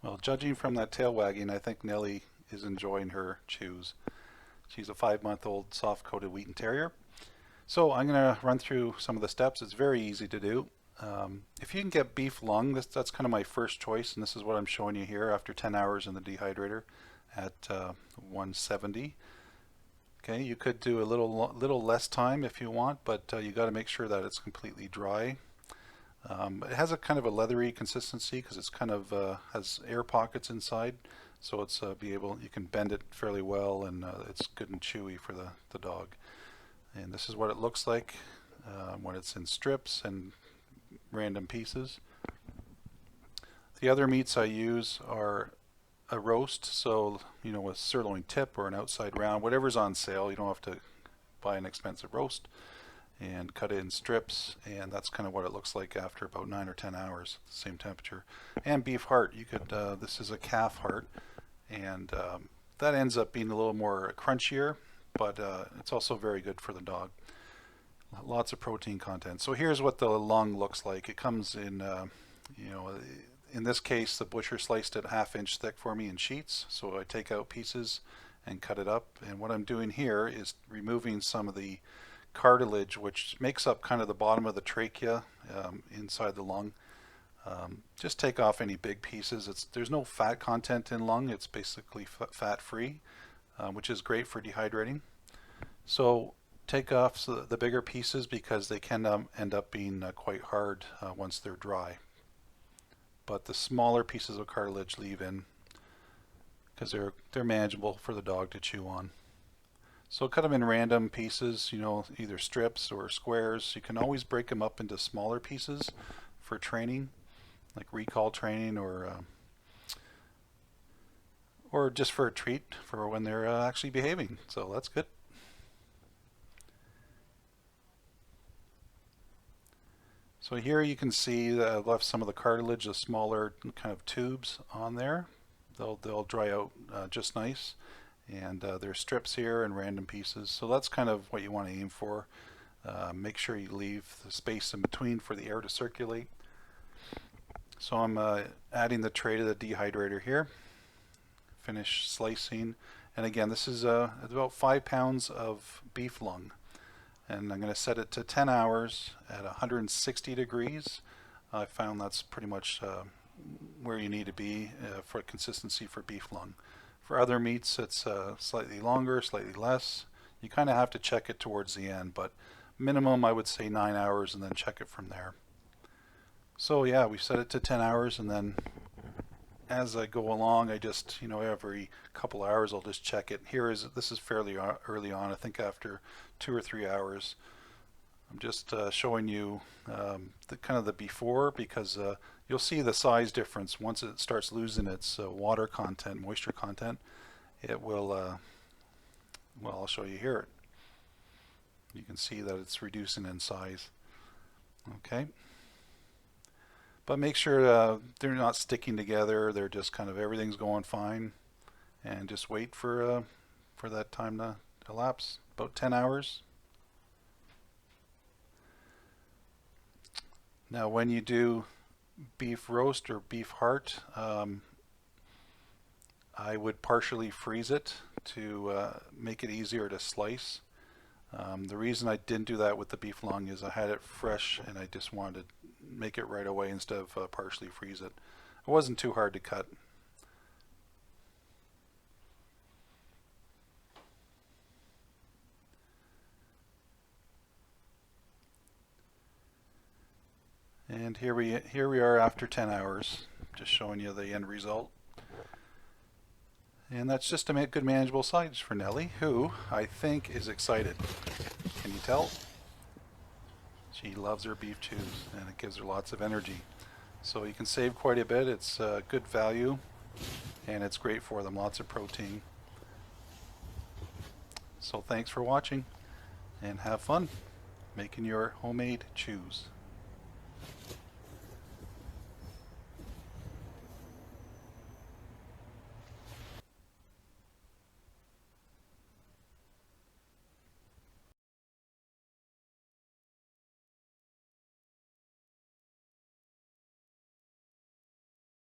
Well, judging from that tail wagging, I think Nellie is enjoying her chews. She's a 5-month-old soft-coated Wheaten Terrier. So I'm going to run through some of the steps. It's very easy to do. If you can get beef lung, that's kind of my first choice, and this is what I'm showing you here after 10 hours in the dehydrator at 170. Okay, you could do a little less time if you want, but you got to make sure that it's completely dry. It has a kind of a leathery consistency because it's kind of has air pockets inside, so it's you can bend it fairly well, and it's good and chewy for the dog. And this is what it looks like when it's in strips and random pieces. The other meats I use are a roast, so a sirloin tip or an outside round, whatever's on sale. You don't have to buy an expensive roast, and cut it in strips, and that's kind of what it looks like after about 9 or 10 hours at the same temperature. And beef heart, you could this is a calf heart, and that ends up being a little more crunchier, but it's also very good for the dog. Lots of protein content. So here's what the lung looks like. It comes in in this case the butcher sliced it 1/2 inch thick for me in sheets, so I take out pieces and cut it up. And what I'm doing here is removing some of the cartilage, which makes up kind of the bottom of the trachea inside the lung. Just take off any big pieces. There's no fat content in lung. It's basically fat free, which is great for dehydrating. So take off the bigger pieces because they can end up being quite hard once they're dry. But the smaller pieces of cartilage leave in because they're manageable for the dog to chew on. So cut them in random pieces, either strips or squares. You can always break them up into smaller pieces for training, like recall training, or just for a treat for when they're actually behaving. So that's good. So here you can see that I've left some of the cartilage, the smaller kind of tubes on there. They'll dry out just nice. And there's strips here and random pieces. So that's kind of what you want to aim for. Make sure you leave the space in between for the air to circulate. So I'm adding the tray to the dehydrator here. Finish slicing. And again, this is about 5 pounds of beef lung. And I'm going to set it to 10 hours at 160 degrees. I found that's pretty much where you need to be for consistency for beef lung. For other meats, it's slightly longer, slightly less. You kind of have to check it towards the end, but minimum I would say 9 hours and then check it from there. So yeah, we set it to 10 hours, and then as I go along, I just, every couple hours I'll just check it. This is fairly early on, I think after 2 or 3 hours. I'm just showing you the kind of the before, because you'll see the size difference once it starts losing its water content, moisture content. It will, well, I'll show you here. You can see that it's reducing in size. Okay. But make sure they're not sticking together. They're just kind of everything's going fine, and just wait for that time to elapse. About 10 hours. Now, when you do beef roast or beef heart, I would partially freeze it to make it easier to slice. The reason I didn't do that with the beef lung is I had it fresh and I just wanted to make it right away instead of partially freeze it. It wasn't too hard to cut. And here we are after 10 hours. just showing you the end result. And that's just to make good manageable size for Nellie, who I think is excited. Can you tell? She loves her beef chews and it gives her lots of energy. So you can save quite a bit. It's good value and it's great for them, lots of protein. So thanks for watching and have fun making your homemade chews.